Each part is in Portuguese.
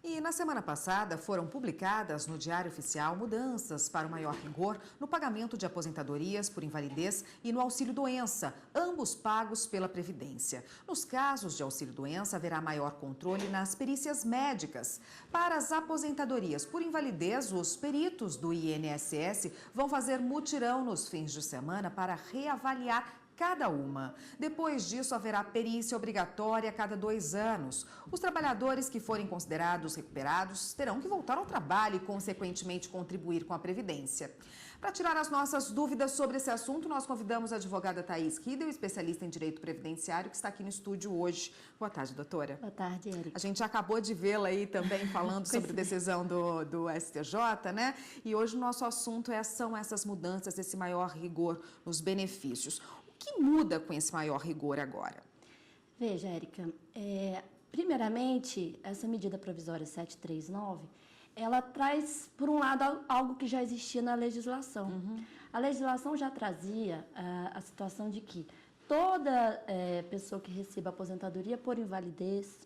E na semana passada foram publicadas no Diário Oficial mudanças para o maior rigor no pagamento de aposentadorias por invalidez e no auxílio-doença, ambos pagos pela Previdência. Nos casos de auxílio-doença, haverá maior controle nas perícias médicas. Para as aposentadorias por invalidez, os peritos do INSS vão fazer mutirão nos fins de semana para reavaliar cada uma. Depois disso, haverá perícia obrigatória a cada 2 anos. Os trabalhadores que forem considerados recuperados terão que voltar ao trabalho e, consequentemente, contribuir com a Previdência. Para tirar as nossas dúvidas sobre esse assunto, nós convidamos a advogada Thaís Riedel, especialista em direito previdenciário, que está aqui no estúdio hoje. Boa tarde, doutora. Boa tarde, Érica. A gente acabou de vê-la aí também falando sobre a decisão do STJ, né? E hoje o nosso assunto são essas mudanças, esse maior rigor nos benefícios. O que muda com esse maior rigor agora? Veja, Érica, primeiramente, essa medida provisória 739, ela traz, por um lado, algo que já existia na legislação. A legislação já trazia a situação de que toda pessoa que receba aposentadoria por invalidez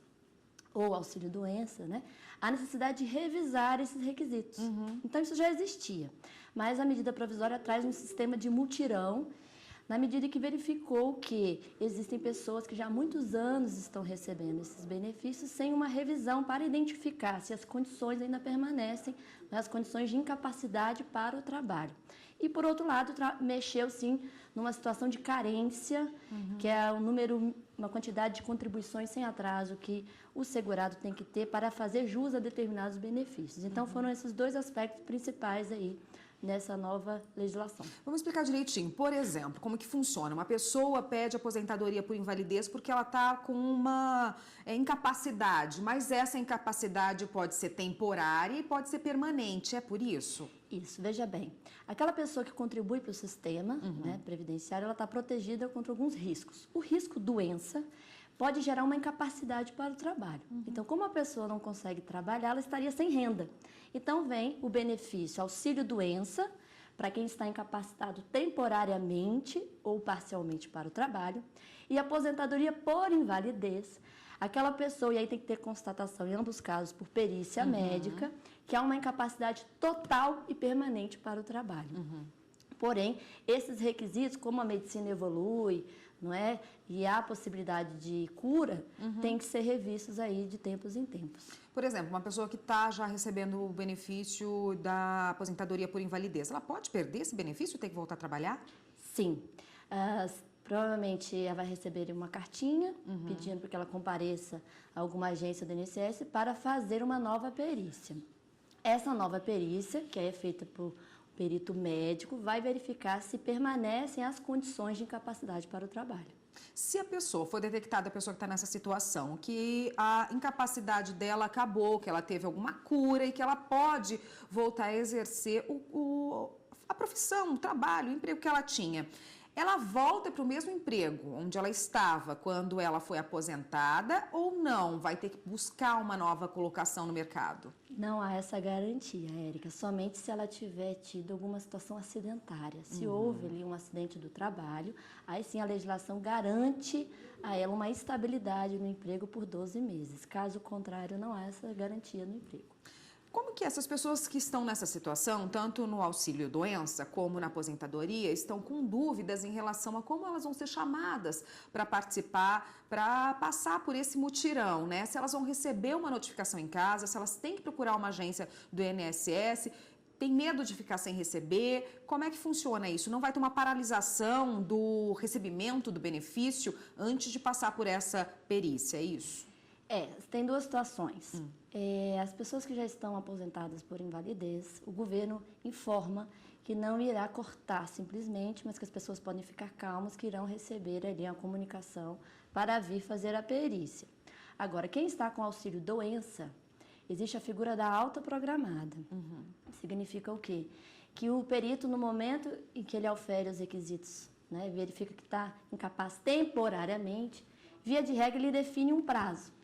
ou auxílio-doença, né, há necessidade de revisar esses requisitos. Então, isso já existia. Mas a medida provisória traz um sistema de mutirão, na medida que verificou que existem pessoas que já há muitos anos estão recebendo esses benefícios sem uma revisão para identificar se as condições ainda permanecem, as condições de incapacidade para o trabalho. E, por outro lado, mexeu, sim, numa situação de carência, que é uma quantidade de contribuições sem atraso que o segurado tem que ter para fazer jus a determinados benefícios. Então, foram esses 2 aspectos principais aí nessa nova legislação. Vamos explicar direitinho. Por exemplo, como que funciona? Uma pessoa pede aposentadoria por invalidez porque ela está com uma incapacidade, mas essa incapacidade pode ser temporária e pode ser permanente, é por isso? Isso, veja bem. Aquela pessoa que contribui para o sistema previdenciário, ela está protegida contra alguns riscos. O risco doença pode gerar uma incapacidade para o trabalho. Então, como a pessoa não consegue trabalhar, ela estaria sem renda. Então, vem o benefício auxílio-doença, para quem está incapacitado temporariamente ou parcialmente para o trabalho, e aposentadoria por invalidez, aquela pessoa, e aí tem que ter constatação, em ambos os casos, por perícia médica, que há uma incapacidade total e permanente para o trabalho. Porém, esses requisitos, como a medicina evolui, não é? E há a possibilidade de cura, tem que ser revistos aí de tempos em tempos. Por exemplo, uma pessoa que está já recebendo o benefício da aposentadoria por invalidez, ela pode perder esse benefício e ter que voltar a trabalhar? Sim. Provavelmente ela vai receber uma cartinha pedindo para que ela compareça a alguma agência do INSS para fazer uma nova perícia. Essa nova perícia, que é feita por perito médico, vai verificar se permanecem as condições de incapacidade para o trabalho. Se a pessoa for detectada, a pessoa que está nessa situação, que a incapacidade dela acabou, que ela teve alguma cura e que ela pode voltar a exercer a profissão, o trabalho, o emprego que ela tinha, ela volta para o mesmo emprego onde ela estava quando ela foi aposentada ou não? Vai ter que buscar uma nova colocação no mercado? Não há essa garantia, Érica, somente se ela tiver tido alguma situação acidentária. Se houve ali um acidente do trabalho, aí sim a legislação garante a ela uma estabilidade no emprego por 12 meses. Caso contrário, não há essa garantia no emprego. Como que essas pessoas que estão nessa situação, tanto no auxílio-doença como na aposentadoria, estão com dúvidas em relação a como elas vão ser chamadas para participar, para passar por esse mutirão, né? Se elas vão receber uma notificação em casa, se elas têm que procurar uma agência do INSS, tem medo de ficar sem receber? Como é que funciona isso? Não vai ter uma paralisação do recebimento do benefício antes de passar por essa perícia, é isso? Tem 2 situações. As pessoas que já estão aposentadas por invalidez, o governo informa que não irá cortar simplesmente, mas que as pessoas podem ficar calmas, que irão receber ali a comunicação para vir fazer a perícia. Agora, quem está com auxílio doença, existe a figura da alta programada. Significa o quê? Que o perito, no momento em que ele aufere os requisitos, né, verifica que está incapaz temporariamente, via de regra ele define um prazo.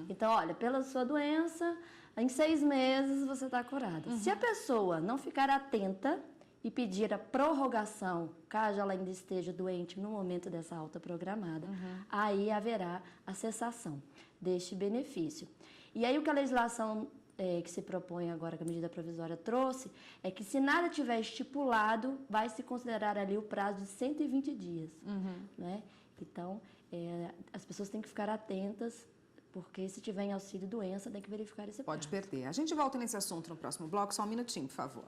Então, olha, pela sua doença, em 6 meses você está curada. Se a pessoa não ficar atenta e pedir a prorrogação, caso ela ainda esteja doente no momento dessa alta programada, aí haverá a cessação deste benefício. E aí o que a legislação que se propõe agora, que a medida provisória trouxe, é que se nada tiver estipulado, vai se considerar ali o prazo de 120 dias. Né? Então, as pessoas têm que ficar atentas, porque se tiver em auxílio-doença, tem que verificar esse prazo. Pode perder. A gente volta nesse assunto no próximo bloco, só um minutinho, por favor.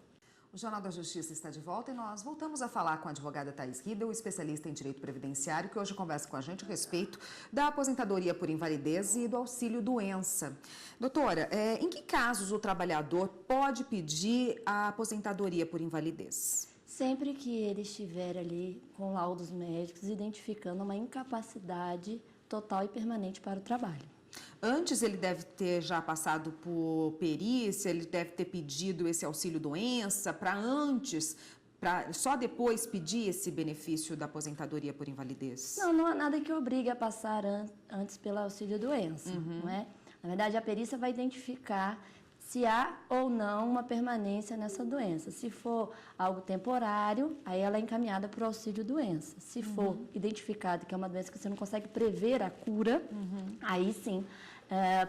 O Jornal da Justiça está de volta e nós voltamos a falar com a advogada Thaís Riedel, especialista em direito previdenciário, que hoje conversa com a gente a respeito da aposentadoria por invalidez e do auxílio-doença. Doutora, em que casos o trabalhador pode pedir a aposentadoria por invalidez? Sempre que ele estiver ali com laudos médicos identificando uma incapacidade total e permanente para o trabalho. Antes ele deve ter já passado por perícia, ele deve ter pedido esse auxílio-doença para só depois pedir esse benefício da aposentadoria por invalidez? Não há nada que obrigue a passar antes pelo auxílio-doença, não é? Na verdade, a perícia vai identificar se há ou não uma permanência nessa doença. Se for algo temporário, aí ela é encaminhada para o auxílio-doença. Se for identificado que é uma doença que você não consegue prever a cura, aí sim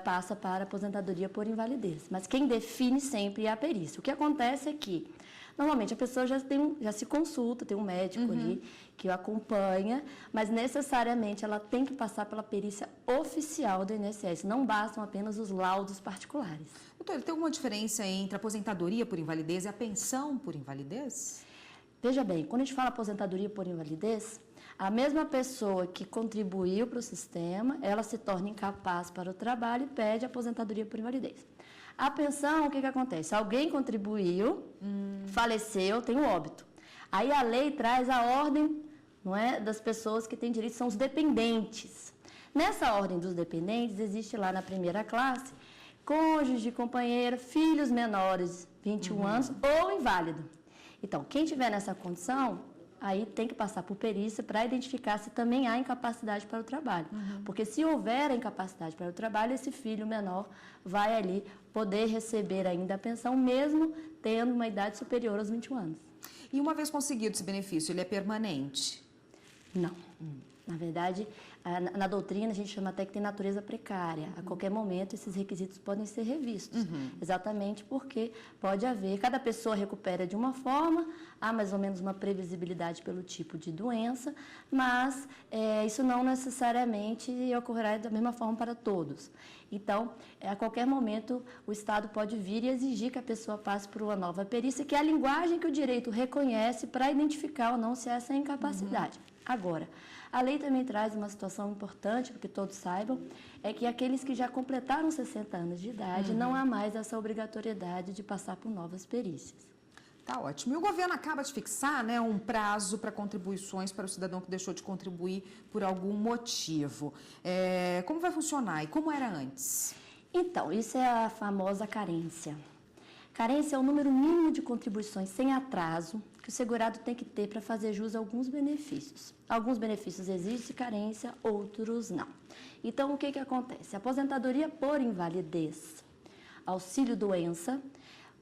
passa para a aposentadoria por invalidez. Mas quem define sempre é a perícia. O que acontece é que, normalmente, a pessoa já se consulta, tem um médico ali que o acompanha, mas necessariamente ela tem que passar pela perícia oficial do INSS. Não bastam apenas os laudos particulares. Doutor, tem alguma diferença entre a aposentadoria por invalidez e a pensão por invalidez? Veja bem, quando a gente fala aposentadoria por invalidez, a mesma pessoa que contribuiu para o sistema, ela se torna incapaz para o trabalho e pede aposentadoria por invalidez. A pensão, o que acontece? Alguém contribuiu, faleceu, tem um óbito. Aí a lei traz a ordem, não é, das pessoas que têm direito, são os dependentes. Nessa ordem dos dependentes, existe lá na primeira classe, cônjuge, companheiro, filhos menores, 21 anos ou inválido. Então, quem tiver nessa condição, aí tem que passar por perícia para identificar se também há incapacidade para o trabalho. Porque se houver a incapacidade para o trabalho, esse filho menor vai ali poder receber ainda a pensão, mesmo tendo uma idade superior aos 21 anos. E uma vez conseguido esse benefício, ele é permanente? Não. Na verdade, na doutrina a gente chama até que tem natureza precária. A qualquer momento esses requisitos podem ser revistos. Exatamente porque pode haver, cada pessoa recupera de uma forma, há mais ou menos uma previsibilidade pelo tipo de doença, mas isso não necessariamente ocorrerá da mesma forma para todos. Então, a qualquer momento, o Estado pode vir e exigir que a pessoa passe por uma nova perícia, que é a linguagem que o direito reconhece para identificar ou não se essa é a incapacidade. Agora, a lei também traz uma situação importante, para que todos saibam, é que aqueles que já completaram 60 anos de idade, não há mais essa obrigatoriedade de passar por novas perícias. Tá ótimo. E o governo acaba de fixar, né, um prazo para contribuições para o cidadão que deixou de contribuir por algum motivo. Como vai funcionar e como era antes? Então, isso é a famosa carência. Carência é o número mínimo de contribuições sem atraso que o segurado tem que ter para fazer jus a alguns benefícios. Alguns benefícios exigem carência, outros não. Então, o que acontece? Aposentadoria por invalidez, auxílio-doença,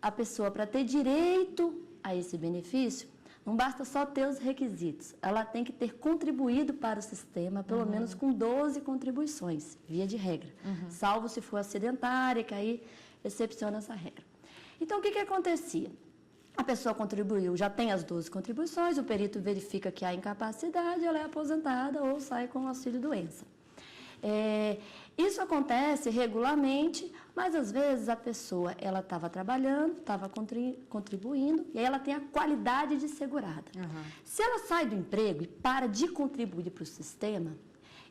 a pessoa, para ter direito a esse benefício, não basta só ter os requisitos, ela tem que ter contribuído para o sistema, pelo menos com 12 contribuições, via de regra, salvo se for acidentária, que aí excepciona essa regra. Então, o que acontecia? A pessoa contribuiu, já tem as 12 contribuições, o perito verifica que há incapacidade, ela é aposentada ou sai com auxílio-doença. Isso acontece regularmente, mas às vezes a pessoa ela estava trabalhando, estava contribuindo, e aí ela tem a qualidade de segurada. Se ela sai do emprego e para de contribuir para o sistema,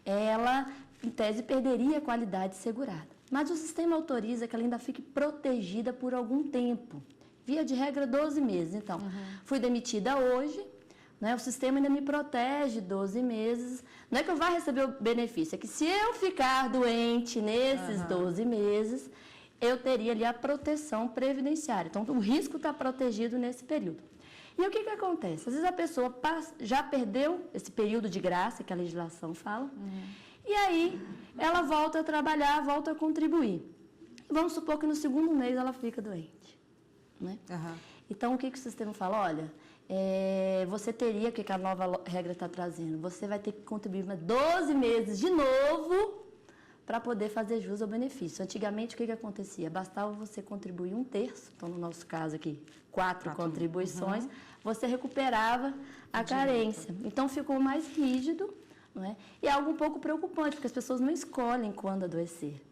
ela, em tese, perderia a qualidade de segurada. Mas o sistema autoriza que ela ainda fique protegida por algum tempo. Via de regra, 12 meses. Então, fui demitida hoje, né, o sistema ainda me protege 12 meses. Não é que eu vá receber o benefício, é que se eu ficar doente nesses 12 meses, eu teria ali a proteção previdenciária. Então, o risco está protegido nesse período. E o que acontece? Às vezes a pessoa já perdeu esse período de graça que a legislação fala, e aí ela volta a trabalhar, volta a contribuir. Vamos supor que no segundo mês ela fica doente. Né? Então, o que o sistema fala? Olha, você teria, o que a nova regra está trazendo? Você vai ter que contribuir mais 12 meses de novo para poder fazer jus ao benefício. Antigamente, o que acontecia? Bastava você contribuir 1/3, então no nosso caso aqui, 4 contribuições, você recuperava a carência. Então ficou mais rígido, não é? E é algo um pouco preocupante, porque as pessoas não escolhem quando adoecer.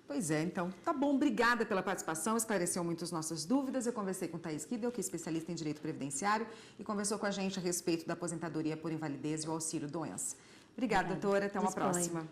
Pois é, então, tá bom. Obrigada pela participação, esclareceu muito as nossas dúvidas. Eu conversei com Thaís Kidel, que é especialista em direito previdenciário, e conversou com a gente a respeito da aposentadoria por invalidez e o auxílio-doença. Obrigada, doutora. Até uma próxima.